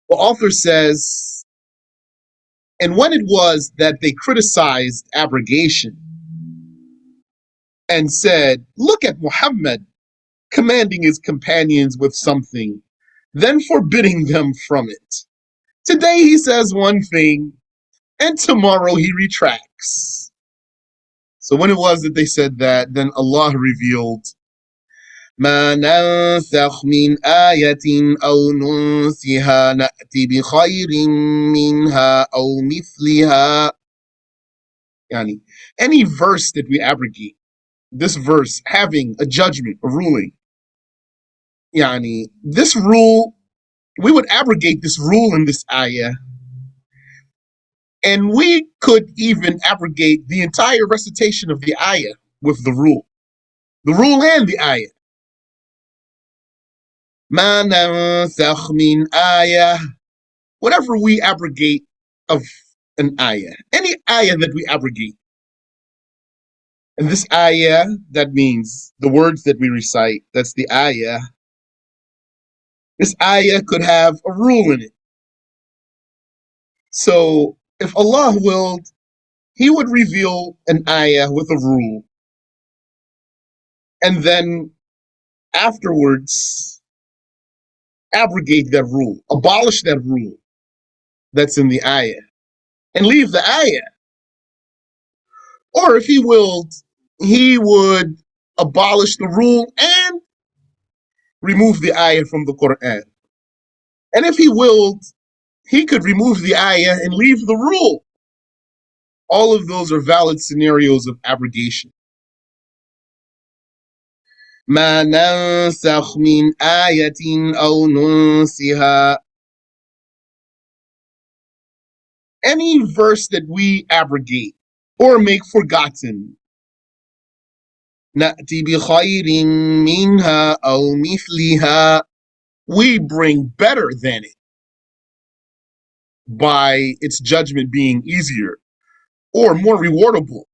The author says, and when it was that they criticized abrogation and said, look at Muhammad commanding his companions with something, then forbidding them from it. Today he says one thing, and tomorrow he retracts. So when it was that they said that, then Allah revealed, ما ننسخ من آية أو ننسها نأتي بخير منها أو مثلها. Yani, any verse that we abrogate, this verse having a judgment, a ruling, yani, this rule, we would abrogate this rule in this ayah, and we could even abrogate the entire recitation of the ayah with the rule and the ayah. ما ننسخ من آية, whatever we abrogate of an ayah, any ayah that we abrogate. And this ayah, that means the words that we recite, that's the ayah. This ayah could have a rule in it. So if Allah willed, He would reveal an ayah with a rule. And then afterwards, abrogate that rule, abolish that rule that's in the ayah, and leave the ayah. Or if He willed, He would abolish the rule and remove the ayah from the Quran. And if He willed, He could remove the ayah and leave the rule. All of those are valid scenarios of abrogation. ما ننسخ من آية أو ننسها. Any verse that we abrogate or make forgotten, نأتي بخير منها أو مثلها, we bring better than it by its judgment being easier or more rewardable,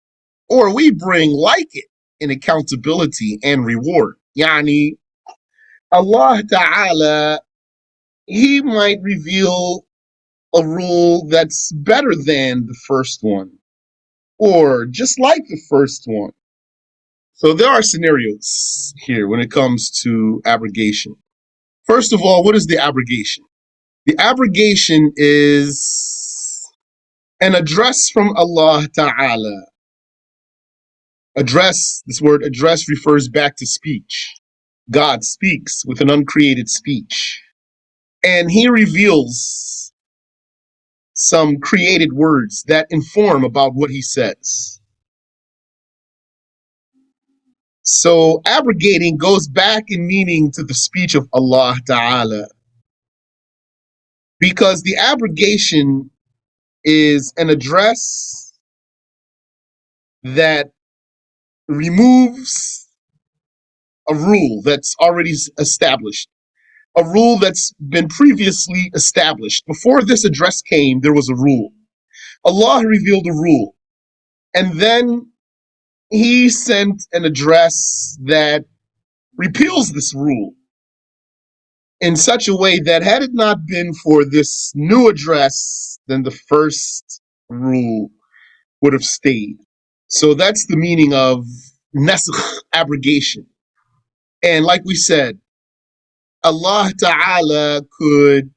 or we bring like it in accountability and reward. Yani, Allah Ta'ala, He might reveal a rule that's better than the first one, or just like the first one. So there are scenarios here when it comes to abrogation. First of all, what is the abrogation? The abrogation is an address from Allah Ta'ala. Address, this word address refers back to speech. God speaks with an uncreated speech, and He reveals some created words that inform about what He says. So abrogating goes back in meaning to the speech of Allah Ta'ala, because the abrogation is an address that removes a rule that's already established, a rule that's been previously established. Before this address came, there was a rule. Allah revealed a rule, and then He sent an address that repeals this rule in such a way that had it not been for this new address, then the first rule would have stayed. So that's the meaning of nasakh, abrogation. And like we said, Allah Ta'ala could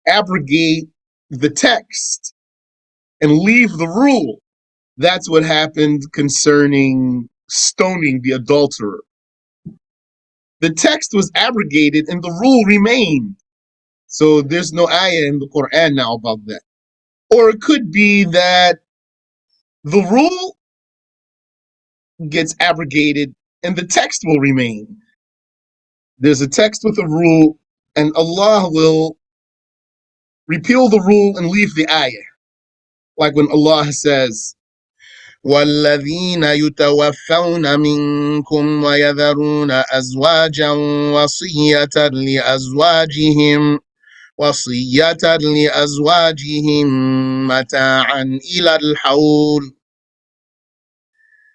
abrogate the text and leave the rule. That's what happened concerning stoning the adulterer. The text was abrogated and the rule remained. So there's no ayah in the Quran now about that. Or it could be that the rule gets abrogated and the text will remain. There's a text with a rule, and Allah will repeal the rule and leave the ayah. Like when Allah says, وَالَّذِينَ يُتَوَفَّوْنَ مِنكُمْ وَيَذَرُونَ أَزْوَاجًا وصية لأزواجهم متاعا إلى الحول.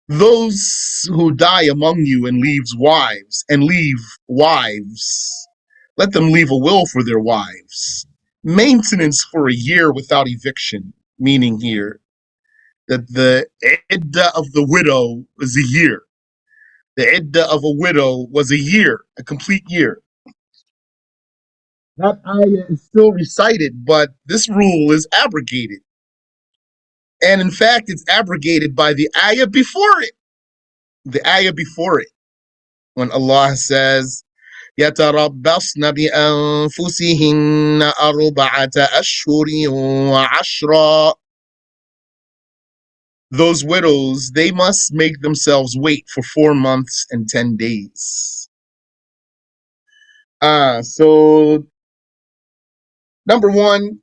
Those who die among you and leave wives Let them leave a will for their wives. Maintenance for a year without eviction, meaning here that the iddah of the widow was a year. The iddah of a widow was a year, a complete year. That ayah is still recited, but this rule is abrogated. And in fact, it's abrogated by the ayah before it. The ayah before it. When Allah says, يتربصن بأنفسهن أربعة أشهر وعشرا. Those widows, they must make themselves wait for 4 months and 10 days. So number one,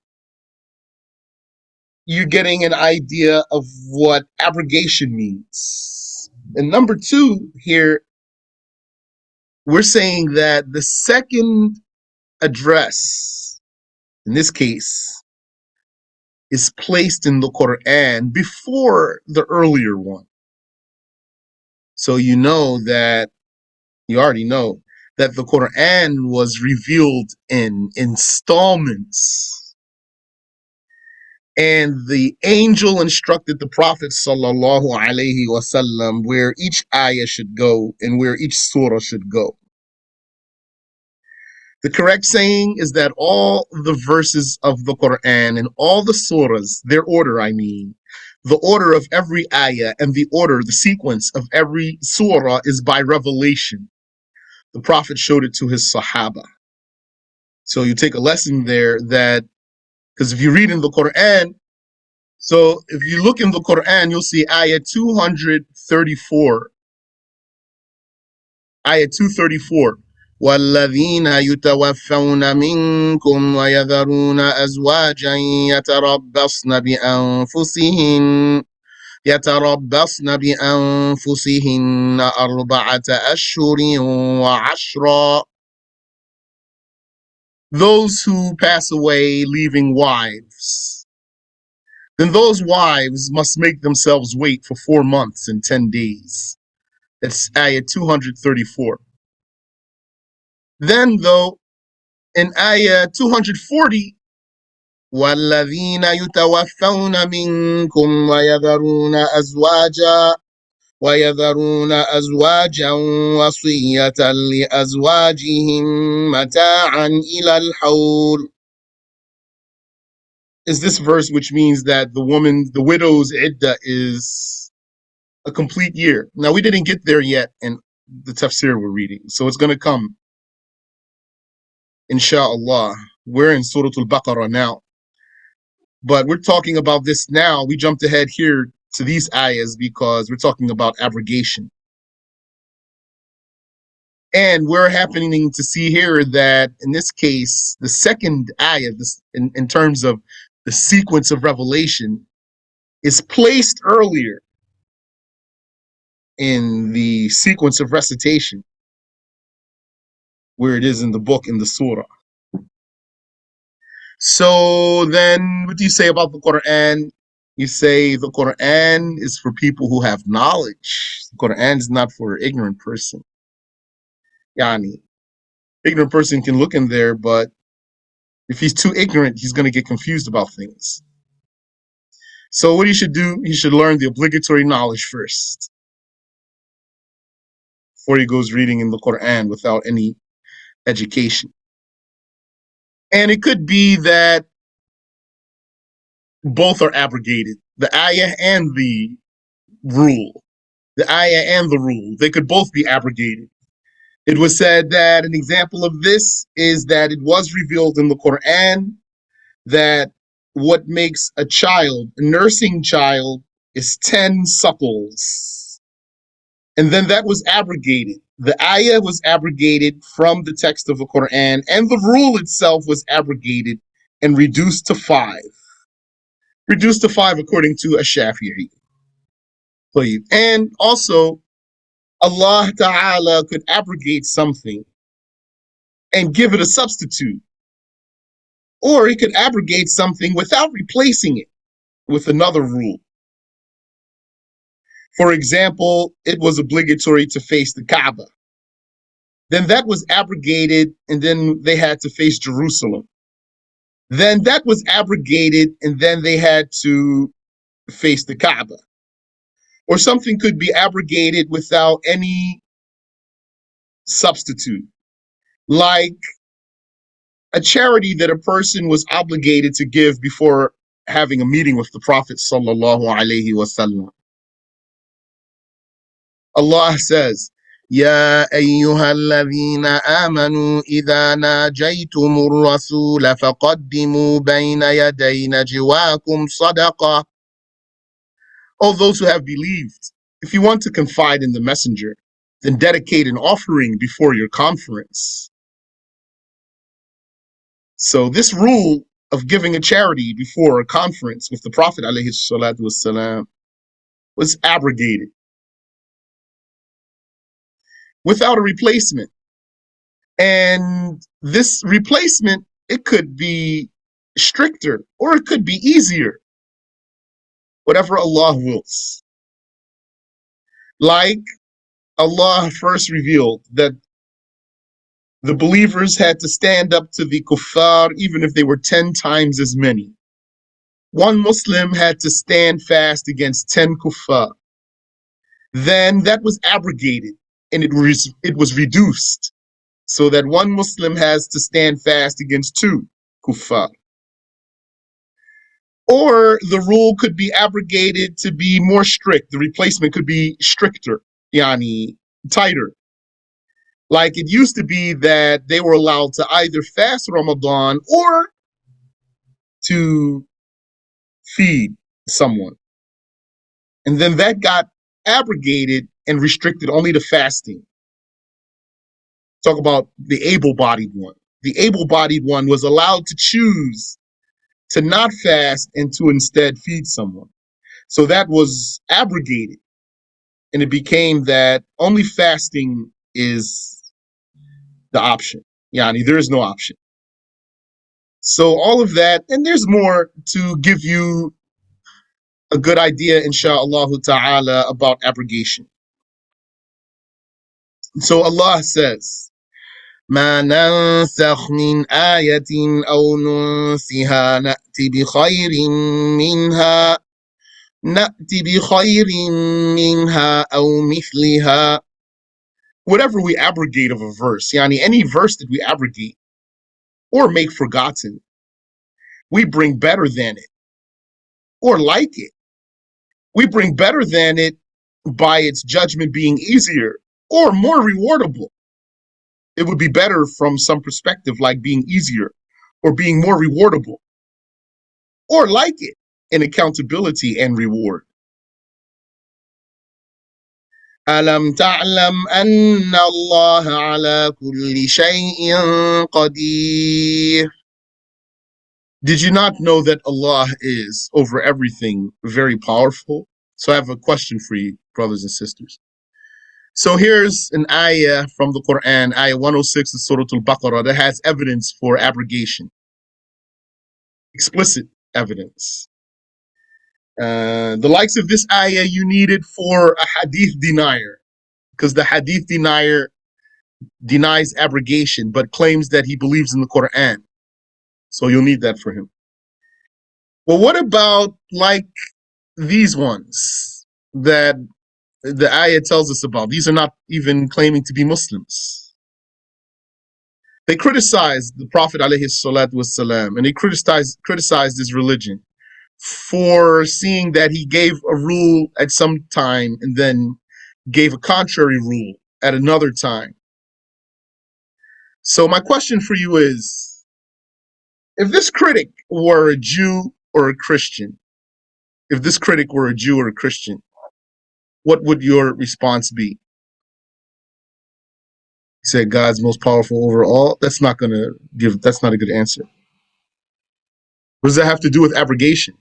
you're getting an idea of what abrogation means. And number two, here, we're saying that the second address, in this case, is placed in the Quran before the earlier one. So you already know that the Quran was revealed in installments. And the angel instructed the Prophet sallallahu alaihi wasallam where each ayah should go and where each surah should go. The correct saying is that all the verses of the Quran and all the surahs, their order, the order of every ayah and the sequence of every surah is by revelation. The Prophet showed it to his Sahaba. So you take a lesson there that, because if you read in the Quran, so if you look in the Quran, you'll see ayah 234. Ayah 234. وَالَّذِينَ يُتَوَفَّوْنَ مِنكُمْ وَيَذَرُونَ أَزْوَاجًا يتربصن بأنفسهن أربعة أشهر وعشرا. Those who pass away leaving wives, then those wives must make themselves wait for 4 months and 10 days. That's ayah 234. Then, though, in ayah 240, وَالَّذِينَ يُتَوَفَّوْنَ مِنكُمْ ويذرون أزواجا وصية لأزواجهم متاعا إلى الحول. Is this verse which means that the widow's iddah is a complete year. Now, we didn't get there yet in the tafsir we're reading, so it's going to come, inshallah. We're in Surat Al-Baqarah now, but we're talking about this now. We jumped ahead here to these ayahs because we're talking about abrogation. And we're happening to see here that in this case, the second ayah, in terms of the sequence of revelation, is placed earlier in the sequence of recitation, where it is in the book, in the surah. So then what do you say about the Quran? You say the Quran is for people who have knowledge. The Quran is not for an ignorant person. Yani, ignorant person can look in there, but if he's too ignorant, he's going to get confused about things. So what he should do, he should learn the obligatory knowledge first before he goes reading in the Quran without any education. And it could be that both are abrogated, the ayah and the rule. The ayah and the rule, they could both be abrogated. It was said that an example of this is that it was revealed in the Quran that what makes a nursing child, is 10 suckles. And then that was abrogated. The ayah was abrogated from the text of the Quran, and the rule itself was abrogated and reduced to 5. Reduced to 5 according to Ash-Shafi'i. And also, Allah Ta'ala could abrogate something and give it a substitute. Or he could abrogate something without replacing it with another rule. For example, it was obligatory to face the Kaaba. Then that was abrogated, and then they had to face Jerusalem. Then that was abrogated, and then they had to face the Kaaba. Or something could be abrogated without any substitute, like a charity that a person was obligated to give before having a meeting with the Prophet sallallahu alaihi wasallam. Allah says, يا أيها الذين آمنوا إذا ناجيتم الرسول فقدموا بين يدي نجواكم صدقة. All those who have believed, if you want to confide in the messenger, then dedicate an offering before your conference. So this rule of giving a charity before a conference with the Prophet ﷺ was abrogated without a replacement. And this replacement, it could be stricter or it could be easier, whatever Allah wills. Like Allah first revealed that the believers had to stand up to the kuffar even if they were 10 times as many. One Muslim had to stand fast against 10 kuffar. Then that was abrogated and it was reduced so that one Muslim has to stand fast against 2 kuffar. Or the rule could be abrogated to be more strict. The replacement could be stricter, yani tighter. Like it used to be that they were allowed to either fast Ramadan or to feed someone. And then that got abrogated and restricted only to fasting. Talk about the able-bodied one. The able-bodied one was allowed to choose to not fast and to instead feed someone. So that was abrogated. And it became that only fasting is the option. Yani, there is no option. So all of that, and there's more to give you a good idea, insha'Allah ta'ala, about abrogation. So Allah says, ما ننسخ من آية أو ننسها نأتي بخير منها أو مثلها. Whatever we abrogate of a verse, yani any verse that we abrogate or make forgotten, we bring better than it or like it. We bring better than it by its judgment being easier or more rewardable. It would be better from some perspective, like being easier or being more rewardable, or like it in accountability and reward. ألم تعلم أن الله على كل شيء قدير. Did you not know that Allah is over everything very powerful? So I have a question for you, brothers and sisters. So here's an ayah from the Quran, ayah 106 of Surat Al-Baqarah, that has evidence for abrogation. Explicit evidence. The likes of this ayah you needed for a hadith denier, because the hadith denier denies abrogation but claims that he believes in the Quran. So you'll need that for him. Well, what about like these ones that the ayah tells us about? These are not even claiming to be Muslims. They criticized the Prophet ﷺ, and they criticized his religion for seeing that he gave a rule at some time and then gave a contrary rule at another time. So my question for you is, if this critic were a Jew or a Christian, what would your response be? He said God's most powerful over all. That's not a good answer. What does that have to do with abrogation?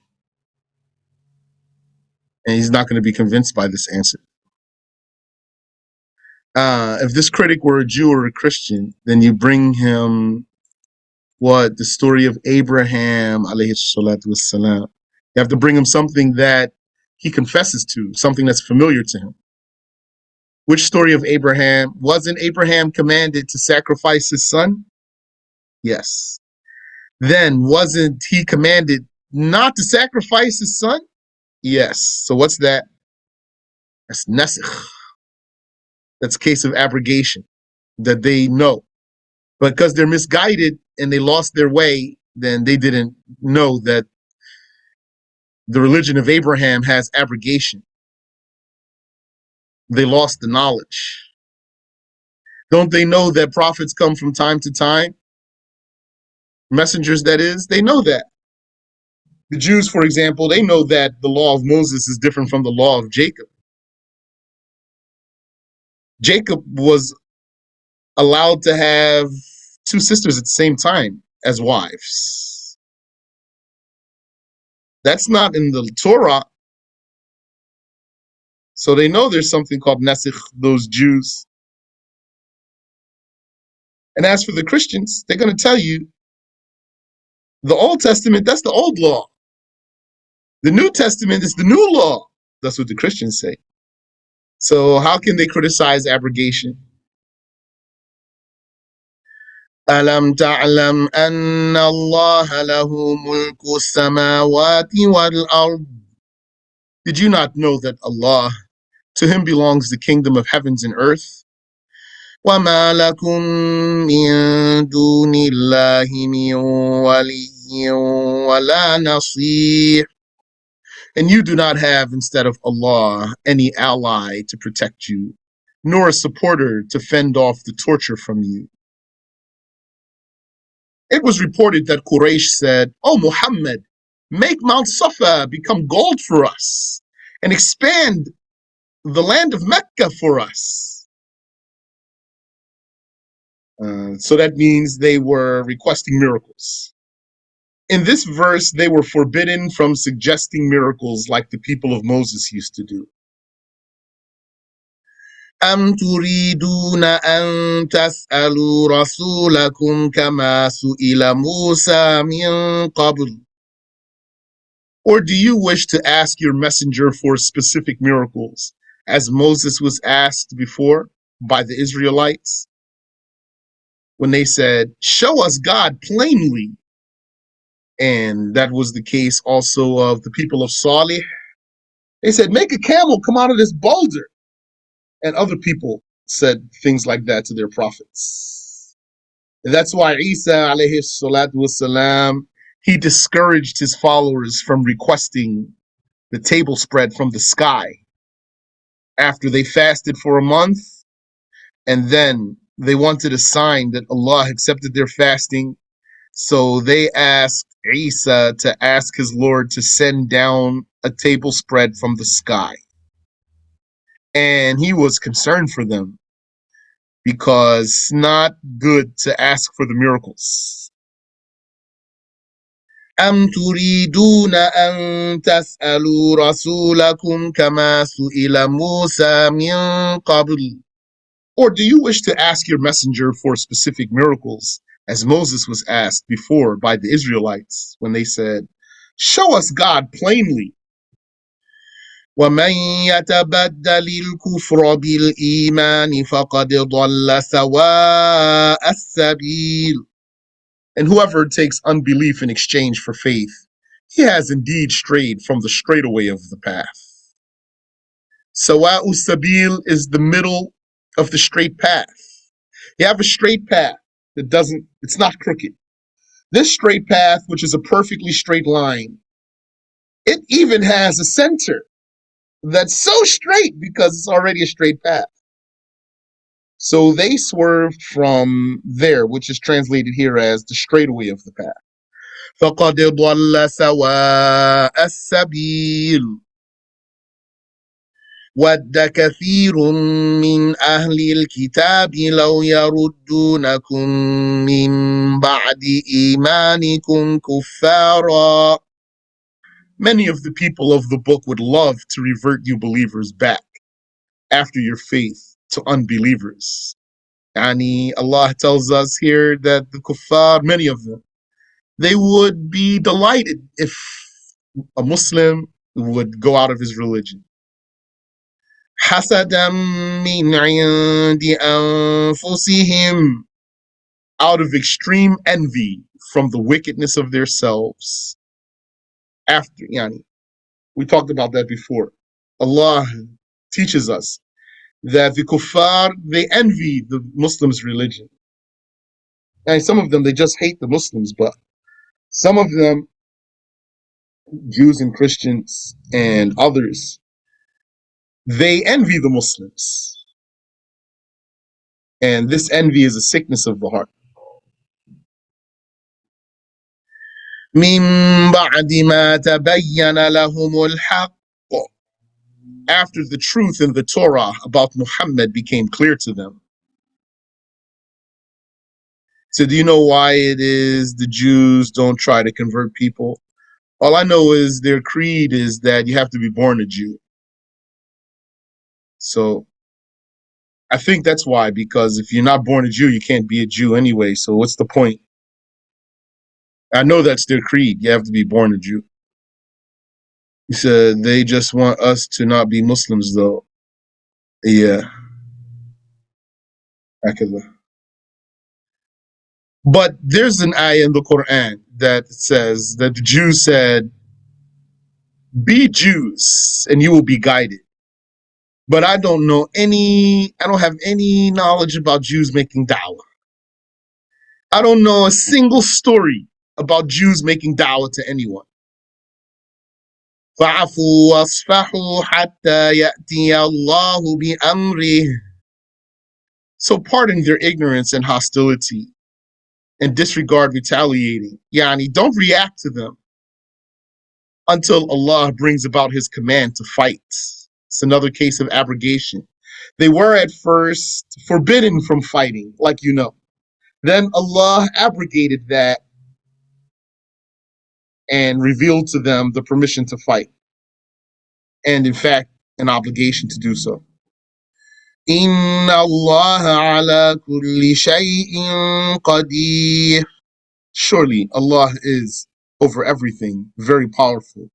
And he's not going to be convinced by this answer. If this critic were a Jew or a Christian, then you bring him the story of Abraham alayhi salatu wassalam. You have to bring him something that he confesses to, something that's familiar to him. Which story of Abraham? Wasn't Abraham commanded to sacrifice his son? Yes. Then wasn't he commanded not to sacrifice his son? Yes. So what's that? That's nasikh. That's a case of abrogation that they know. But because they're misguided and they lost their way, then they didn't know that the religion of Abraham has abrogation. They lost the knowledge. Don't they know that prophets come from time to time? Messengers, that is, they know that. The Jews, for example, they know that the law of Moses is different from the law of Jacob. Jacob was allowed to have two sisters at the same time as wives. That's not in the Torah. So they know there's something called nasikh, those Jews. And as for the Christians, they're going to tell you the Old Testament, that's the old law. The New Testament is the new law. That's what the Christians say. So how can they criticize abrogation? أَلَمْ تَعْلَمْ أَنَّ اللَّهَ لَهُ مُلْكُ السَّمَاوَاتِ وَالْأَرْضِ. Did you not know that Allah, to him belongs the kingdom of heavens and earth? وَمَا لَكُم مِّن دُونِ اللَّهِ مِن وَلِيٍّ وَلَا نَصِيرٍ. And you do not have, instead of Allah, any ally to protect you, nor a supporter to fend off the torture from you. It was reported that Quraysh said, "O Muhammad, make Mount Safa become gold for us and expand the land of Mecca for us." So that means they were requesting miracles. In this verse, they were forbidden from suggesting miracles like the people of Moses used to do. أَمْ تُرِيدُونَ أَن تَسْأَلُوا رَسُولَكُمْ كَمَا سُئِلَ مُوسَى مِن قَبْلُ. Or do you wish to ask your messenger for specific miracles, as Moses was asked before by the Israelites? When they said, "Show us God plainly." And that was the case also of the people of Salih. They said, "Make a camel come out of this boulder." And other people said things like that to their prophets. And that's why Isa alayhi salatu wasalam, he discouraged his followers from requesting the table spread from the sky after they fasted for a month, and then they wanted a sign that Allah accepted their fasting. So they asked Isa to ask his Lord to send down a table spread from the sky. And he was concerned for them because it's not good to ask for the miracles. أَمْ تُرِيدُونَ أَن تَسْأَلُوا رَسُولَكُمْ كَمَا سُئِلَ مُوسَى مِن قَبْلُ. Or do you wish to ask your messenger for specific miracles, as Moses was asked before by the Israelites when they said, "Show us God plainly." وَمَن يَتَبَدَّلِ الْكُفْرَ بِالْإِيمَانِ فَقَدْ ضَلَّ سَوَاءَ السَّبِيلِ. And whoever takes unbelief in exchange for faith, he has indeed strayed from the straightaway of the path. Sawa'u sabil is the middle of the straight path. You have a straight path it's not crooked. This straight path, which is a perfectly straight line, it even has a center that's so straight because it's already a straight path. So they swerved from there, which is translated here as the straightaway of the path. فَقَدْ ضَلَّ سَوَاءَ السَّبِيلِ. وَدَّ كَثِيرٌ مِّنْ أَهْلِ الْكِتَابِ لَوْ يَرُدُّونَكُم مِّن بَعْدِ إِيمَانِكُمْ كُفَّارًا. Many of the people of the book would love to revert you believers back after your faith to unbelievers. Allah tells us here that the kuffar, many of them, they would be delighted if a Muslim would go out of his religion. حَسَدًا مِّنْ عِندِ أَنفُسِهِمْ, out of extreme envy from the wickedness of their selves. After, yani, we talked about that before. Allah teaches us that the kuffar, they envy the Muslims' religion. And some of them, they just hate the Muslims, but some of them, Jews and Christians and others, they envy the Muslims. And this envy is a sickness of the heart. مِن بَعْدِ مَا تَبَيَّنَ لَهُمُ الْحَقُّ, after the truth in the Torah about Muhammad became clear to them. So do you know why it is the Jews don't try to convert people? All I know is their creed is that you have to be born a Jew. So I think that's why, because if you're not born a Jew, you can't be a Jew anyway. So what's the point? I know that's their creed. You have to be born a Jew. He said they just want us to not be Muslims, though. Yeah. But there's an ayah in the Quran that says that the Jews said, be Jews and you will be guided. But I don't have any knowledge about Jews making da'wah. I don't know a single story about Jews making da'wah to anyone. فَعَفُوا وَاصْفَحُوا حَتَّى يَأْتِيَ اللَّهُ بِأَمْرِهِ. So pardon their ignorance and hostility and disregard retaliating. Yani, don't react to them until Allah brings about his command to fight. It's another case of abrogation. They were at first forbidden from fighting, like you know. Then Allah abrogated that and revealed to them the permission to fight. And in fact, an obligation to do so. Inna Allah ala kulli shay'in qadir. Surely Allah is over everything, very powerful,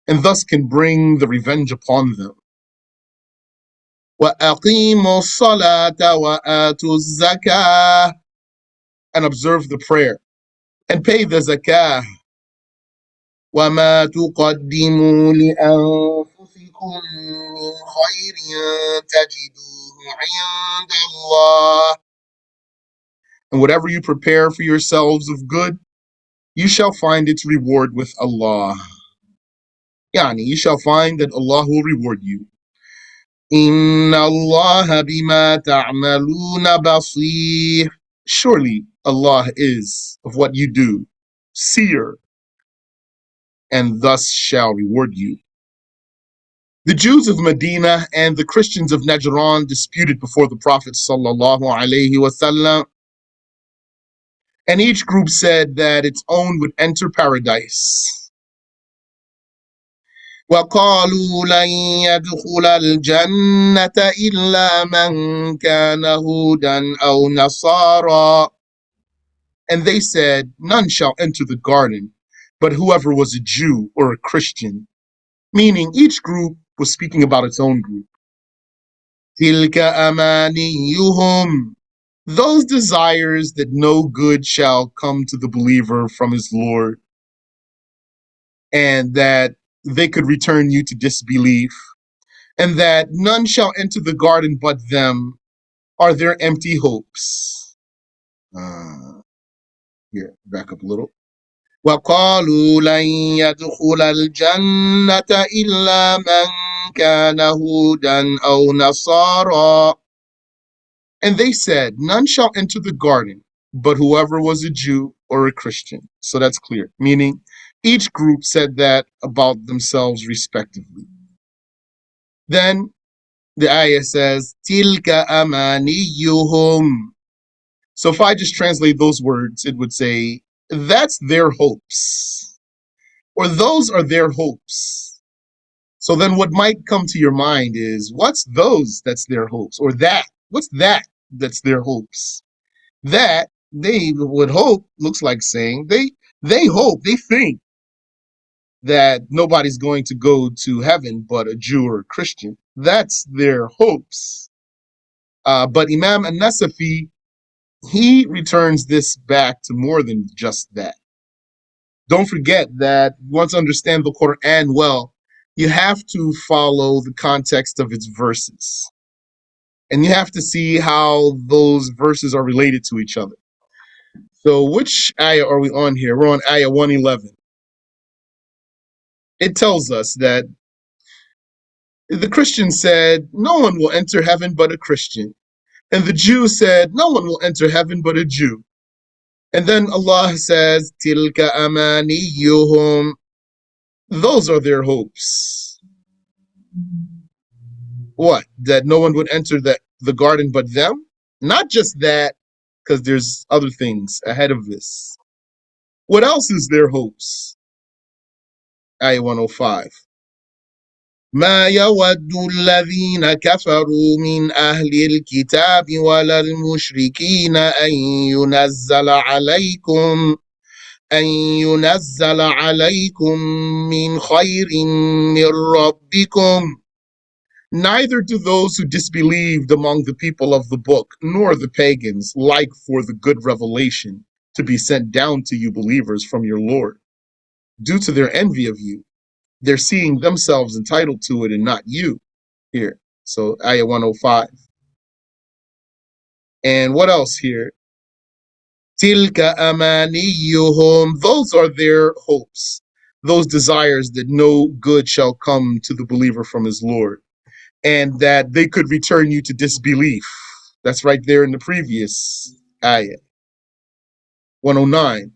and thus can bring the revenge upon them. وَأَقِيمُوا الصَّلَاةَ وَآتُوا الزَّكَاةَ, and observe the prayer and pay the zakah. وَمَا تُقَدِّمُوا لِأَنفُسِكُم مِّنْ خَيْرٍ تَجِدُوهُ عِندَ اللَّهِ, and whatever you prepare for yourselves of good, you shall find its reward with Allah. Yani, you shall find that Allah will reward you. إِنَّ اللَّهَ بِمَا تَعْمَلُونَ بَصِيرٌ. Surely Allah is of what you do, seer, and thus shall reward you. The Jews of Medina and the Christians of Najran disputed before the Prophet sallallahu alaihi wasallam, and each group said that its own would enter paradise. وَقَالُوا لَنْ يَدْخُلَ الْجَنَّةَ إِلَّا مَنْ كَانَ هُودًا أَوْ نَصَارًا. And they said, none shall enter the garden, but whoever was a Jew or a Christian. Meaning each group was speaking about its own group. تِلْكَ أَمَانِيُّهُمْ. Those desires that no good shall come to the believer from his Lord, and that they could return you to disbelief, and that none shall enter the garden but them, are their empty hopes. Here, back up a little. وَقَالُوا لَنْ يَدْخُلَ الْجَنَّةَ إِلَّا مَنْ كَانَ هُودًا أَوْ نَصَارًا. And they said, none shall enter the garden, but whoever was a Jew or a Christian. So that's clear. Meaning, each group said that about themselves respectively. Then the ayah says, تِلْكَ أَمَانِيُّهُمْ. So if I just translate those words, it would say, that's their hopes, or those are their hopes. So then what might come to your mind is, what's those that's their hopes? Or that, what's that that's their hopes? That they would hope looks like saying they hope, they think that nobody's going to go to heaven but a Jew or a Christian. That's their hopes. But Imam An-Nasafi, he returns this back to more than just that. Don't forget that you want to understand the Quran well, you have to follow the context of its verses. And you have to see how those verses are related to each other. So which ayah are we on here? We're on ayah 111. It tells us that the Christian said, no one will enter heaven but a Christian. And the Jew said, no one will enter heaven but a Jew. And then Allah says, Tilka amaniyuhum. Those are their hopes. What? That no one would enter the garden but them? Not just that, because there's other things ahead of this. What else is their hopes? Ayah 105. ما يود الذين كفروا من أهل الكتاب ولا المشركين أن ينزل عليكم من خير من ربكم. Neither do those who disbelieved among the people of the book, nor the pagans, like for the good revelation to be sent down to you believers from your Lord. Due to their envy of you, they're seeing themselves entitled to it and not you. Here, so ayah 105. And what else here? Tilka amaniyuhum. Those are their hopes, those desires that no good shall come to the believer from his Lord, and that they could return you to disbelief. That's right there in the previous ayah. 109.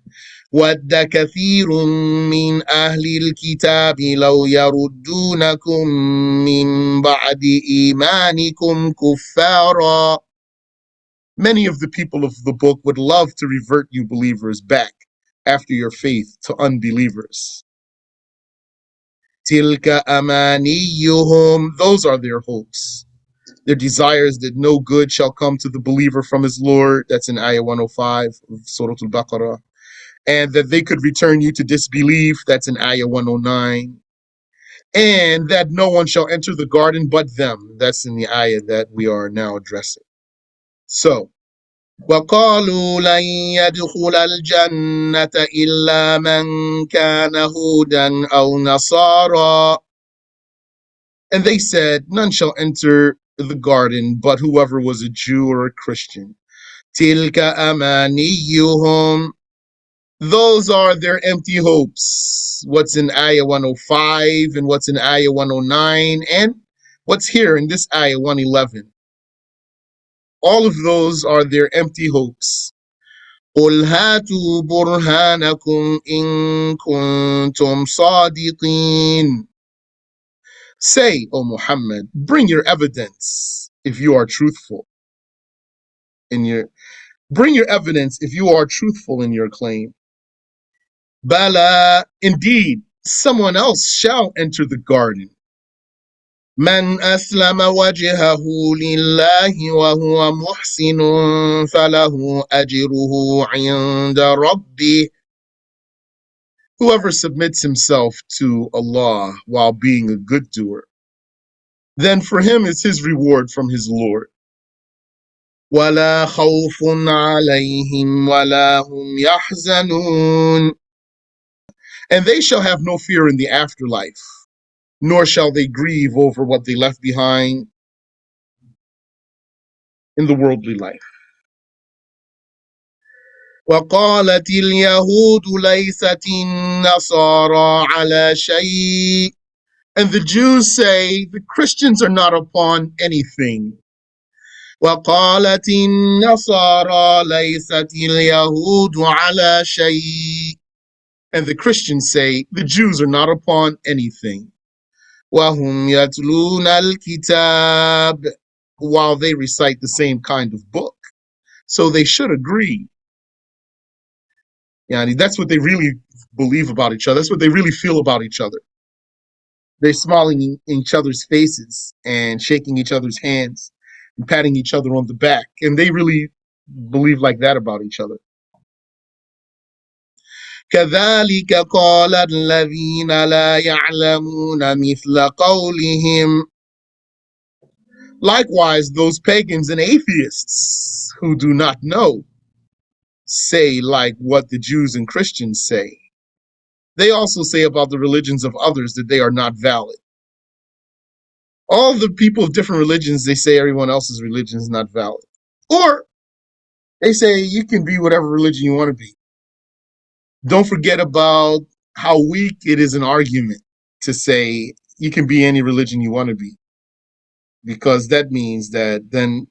وَدَّ كَثِيرٌ مِّنْ أَهْلِ الْكِتَابِ لَوْ يَرُدُّونَكُم مِّن بَعْدِ إِيمَانِكُمْ كُفَّارًا. Many of the people of the book would love to revert you believers back after your faith to unbelievers. Tilka amaniyuhum. Those are their hopes, their desires that no good shall come to the believer from his Lord. That's in ayah 105 of Surat Al-Baqarah. And that they could return you to disbelief. That's in ayah 109. And that no one shall enter the garden but them. That's in the ayah that we are now addressing. So, وَقَالُوا لَن يَدْخُلَ الْجَنَّةَ إِلَّا مَنْ كَانَ هُودًا أَوْ نَصَارَى. And they said, none shall enter the garden but whoever was a Jew or a Christian. تِلْكَ أَمَانِيُّهُمْ. Those are their empty hopes. What's in ayah 105 and what's in ayah 109 and what's here in this ayah 111. All of those are their empty hopes. قُلْ هَاتُوا بُرْهَانَكُمْ إِن كُنتُمْ صَادِقِينَ. Say, O Muhammad, bring your evidence if you are truthful bring your evidence if you are truthful in your claim. Bala, indeed, someone else shall enter the garden. من أسلم وجهه لله وهو محسن فله أجره عند ربه. Whoever submits himself to Allah while being a good doer, then for him is his reward from his Lord. وَلَا خَوْفٌ عَلَيْهِمْ وَلَا هُمْ يَحْزَنُونَ. And they shall have no fear in the afterlife, nor shall they grieve over what they left behind in the worldly life. وَقَالَتِ الْيَهُودُ لَيْسَتِ النَّصَارَى عَلَى شَيْءٍ. And the Jews say, the Christians are not upon anything. وَقَالَتِ النَّصَارَى لَيْسَتِ الْيَهُودُ عَلَى شَيْءٍ. And the Christians say, the Jews are not upon anything. وَهُمْ يَتْلُونَ الْكِتَابَ. While they recite the same kind of book. So they should agree. That's what they really believe about each other. That's what they really feel about each other. They're smiling in each other's faces and shaking each other's hands and patting each other on the back. And they really believe like that about each other. كذلك قال الذين لا يعلمون مثل قولهم. Likewise, those pagans and atheists who do not know say like what the Jews and Christians say. They also say about the religions of others that they are not valid. All the people of different religions, they say everyone else's religion is not valid. Or they say you can be whatever religion you want to be. Don't forget about how weak it is an argument to say you can be any religion you want to be. Because that means that then,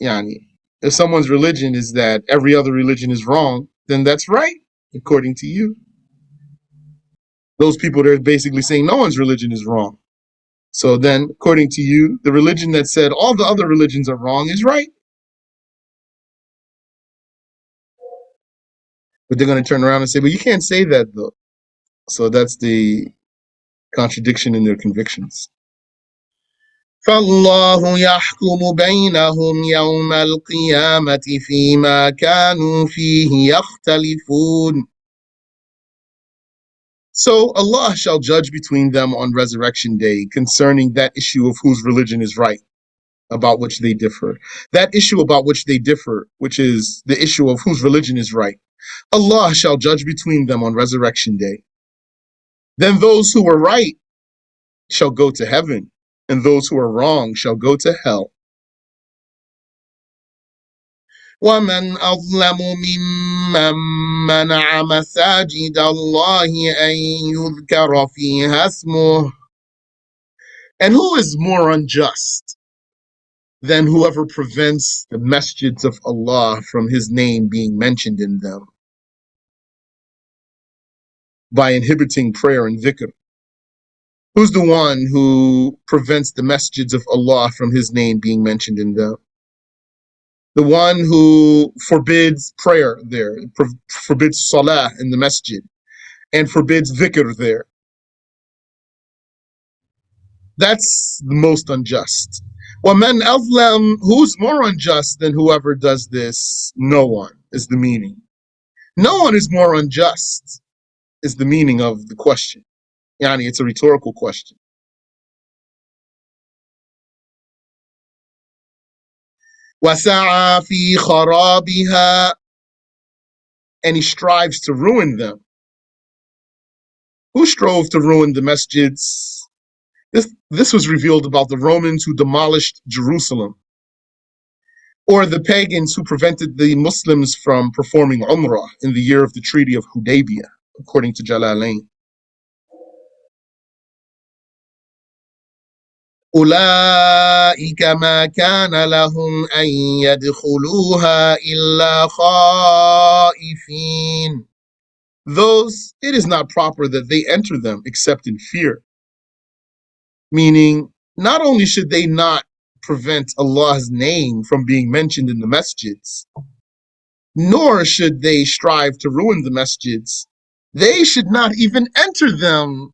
yani, if someone's religion is that every other religion is wrong, then that's right, according to you. Those people, they're basically saying no one's religion is wrong. So then, according to you, the religion that said all the other religions are wrong is right. But they're going to turn around and say, but you can't say that though. So that's the contradiction in their convictions. فالله يحكم بينهم يوم القيامة فيما كانوا فيه يختلفون. So Allah shall judge between them on resurrection day concerning that issue of whose religion is right, about which they differ. That issue about which they differ, which is the issue of whose religion is right. Allah shall judge between them on resurrection day. Then those who were right shall go to heaven, and those who are wrong shall go to hell. وَمَنْ أَظْلَمُ مِمَّنْ مَنَعَ مَسَاجِدَ اللَّهِ أَنْ يُذْكَرَ فِيهَا اسْمُهُ. And who is more unjust than whoever prevents the masjids of Allah from His name being mentioned in them by inhibiting prayer and dhikr? Who's the one who prevents the masjids of Allah from His name being mentioned in them? The one who forbids prayer there, forbids salah in the masjid, and forbids dhikr there. That's the most unjust. وَمَنْ أَظْلَمُ, who's more unjust than whoever does this? No one is the meaning. No one is more unjust is the meaning of the question. Yani, it's a rhetorical question. وَسَعَى فِي خَرَابِهَا, and he strives to ruin them. Who strove to ruin the masjids? This was revealed about the Romans who demolished Jerusalem, or the pagans who prevented the Muslims from performing Umrah in the year of the Treaty of Hudaybiyah, according to Jalalain. أولئك ما كان لهم أن يدخلوها إلا خائفين. Those, it is not proper that they enter them except in fear. Meaning, not only should they not prevent Allah's name from being mentioned in the masjids, nor should they strive to ruin the masjids. They should not even enter them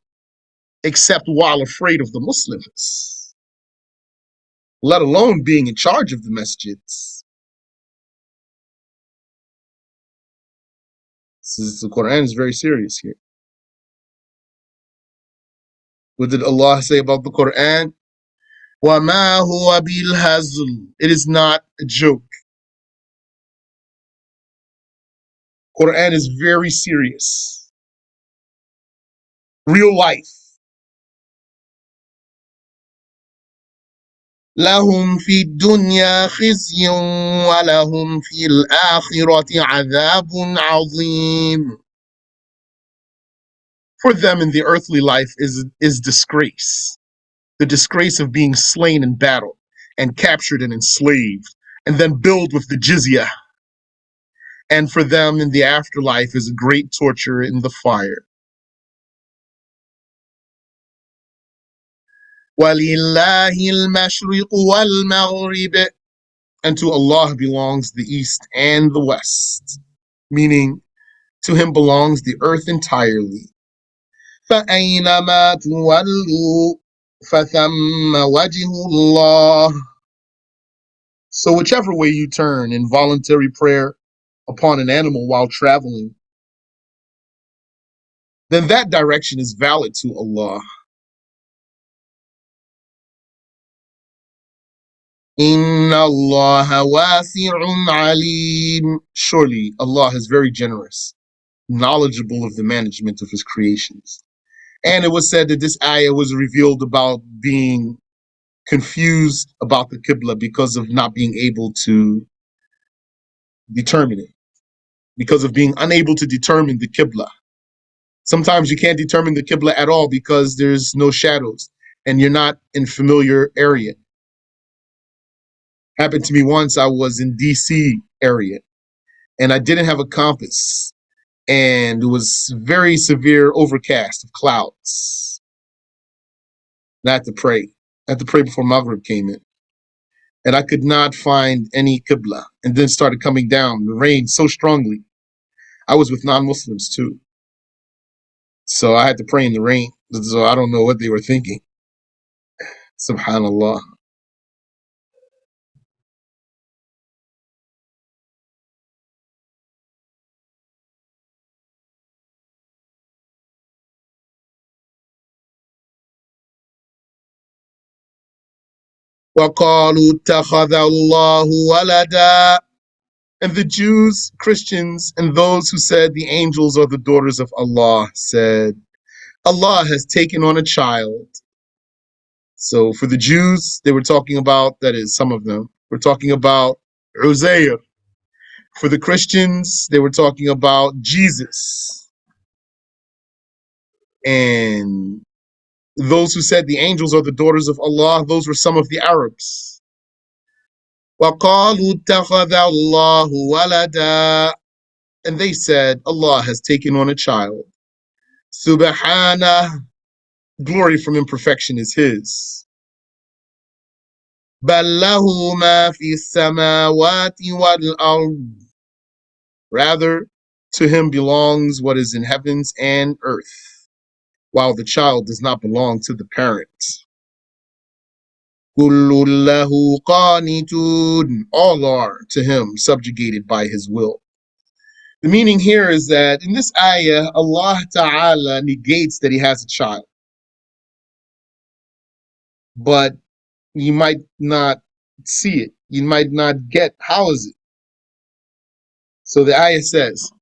except while afraid of the Muslims, let alone being in charge of the masjids. The Quran is very serious here. What did Allah say about the Quran? وَمَا هُوَ بِالْهَزْلِ, it is not a joke. Quran is very serious. Real life. لهم في الدنيا خزي ولهم في الآخرة عذاب عظيم. For them in the earthly life is disgrace. The disgrace of being slain in battle and captured and enslaved and then billed with the jizya. And for them in the afterlife is a great torture in the fire. وَلِلَّهِ الْمَشْرِقُ وَالْمَغْرِبُ, and to Allah belongs the east and the west, meaning to Him belongs the earth entirely. فَأَيْنَمَا تُوَلُّوا فَثَمَّ وَجْهُ اللَّهِ. So whichever way you turn in voluntary prayer upon an animal while traveling, then that direction is valid to Allah. Inna Allah wasi'un alim. Surely Allah is very generous, knowledgeable of the management of his creations. And it was said that this ayah was revealed about being confused about the Qibla because of not being able to determine it, because of being unable to determine the Qibla. Sometimes you can't determine the Qibla at all because there's no shadows and you're not in familiar area. Happened to me once. I was in DC area and I didn't have a compass and it was very severe overcast of clouds. And I had to pray. I had to pray before Maghrib came in. And I could not find any Qibla. And then started coming down, the rain so strongly. I was with non-Muslims too. So I had to pray in the rain. So I don't know what they were thinking. Subhanallah. وَقَالُوا اتَّخَذَ اللَّهُ وَلَدًا. And the Jews, Christians, and those who said the angels are the daughters of Allah said, Allah has taken on a child. So for the Jews, they were talking about, that is, some of them, were talking about Uzair. For the Christians, they were talking about Jesus. And those who said the angels are the daughters of Allah, those were some of the Arabs. وَقَالُوا اتَّخَذَ اللَّهُ وَلَدًا. And they said, Allah has taken on a child. Subhanah, glory from imperfection is His. بَلْ لَهُ مَا فِي السَّمَاوَاتِ وَالْأَرْضِ. Rather, to Him belongs what is in heavens and earth, while the child does not belong to the parent. كُلٌّ لَهُ قَانِتُونَ. All are to Him subjugated by His will. The meaning here is that in this ayah, Allah Ta'ala negates that He has a child. But you might not see it. You might not get how is it. So the ayah says,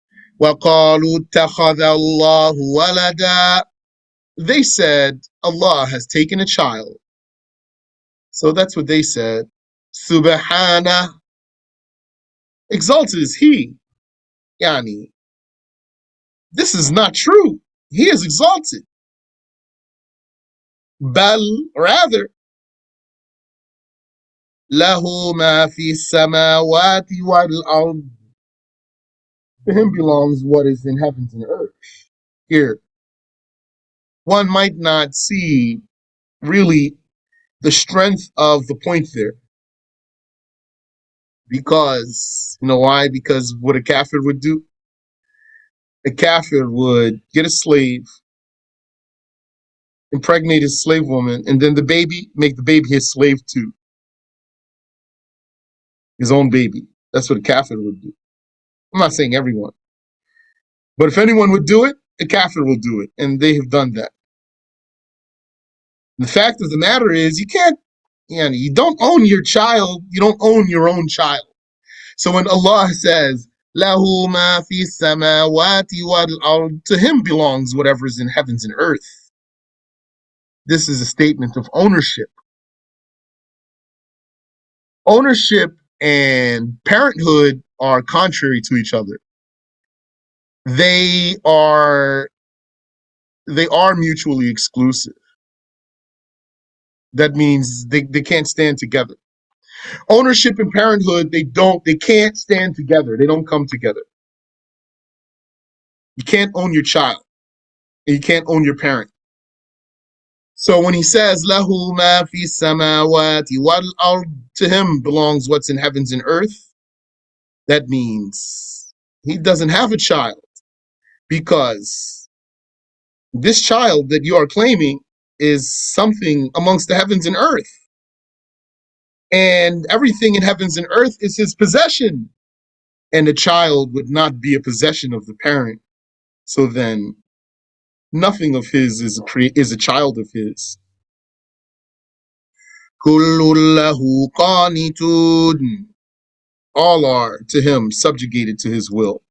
وَقَالُوا اتَّخَذَ اللَّهُ وَلَدًا. They said, Allah has taken a child. So that's what they said. Subhana, exalted is He. Yani, this is not true. He is exalted. Bal, rather, lahu ma fi samawati wal ard. To Him belongs what is in heavens and earth. Here, one might not see really the strength of the point there. Because, you know why? Because what a kafir would do? A kafir would get a slave, impregnate his slave woman, and then make the baby his slave too. His own baby. That's what a kafir would do. I'm not saying everyone. But if anyone would do it, a kafir will do it. And they have done that. The fact of the matter is, you don't own your child. You don't own your own child. So when Allah says, Lahu ma fi samawati wal ard, to Him belongs whatever is in heavens and earth. This is a statement of ownership. Ownership and parenthood are contrary to each other. They are mutually exclusive. That means they can't stand together. Ownership and parenthood, they can't stand together. They don't come together. You can't own your child, and you can't own your parent. So when He says, Lahu ma fi samawati wal ard, to Him belongs what's in heavens and earth, that means He doesn't have a child, because this child that you are claiming is something amongst the heavens and earth. And everything in heavens and earth is His possession. And the child would not be a possession of the parent. So then Nothing of his is a child of his. كُلٌّ لَهُ قَانِتُونَ. All are to him subjugated to his will.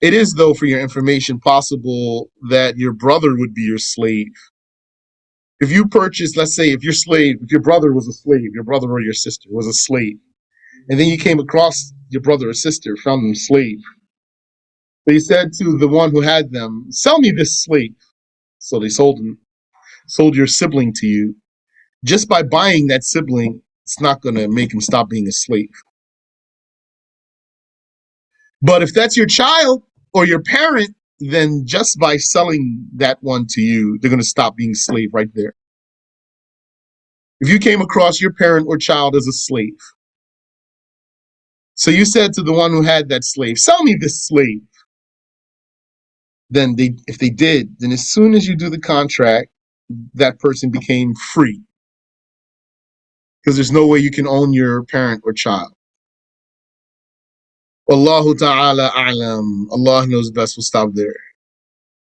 It is, though, for your information, possible that your brother would be your slave. If you purchase, let's say, if your brother was a slave, your brother or your sister was a slave, and then you came across your brother or sister, found them slave. They said to the one who had them, "Sell me this slave." So they sold your sibling to you. Just by buying that sibling, it's not going to make him stop being a slave. But if that's your child or your parent, then just by selling that one to you, they're going to stop being a slave right there. If you came across your parent or child as a slave, so you said to the one who had that slave, "Sell me this slave." Then if they did, then as soon as you do the contract, that person became free. Because there's no way you can own your parent or child. Wallahu ta'ala a'lam. Allah knows best. We'll stop there.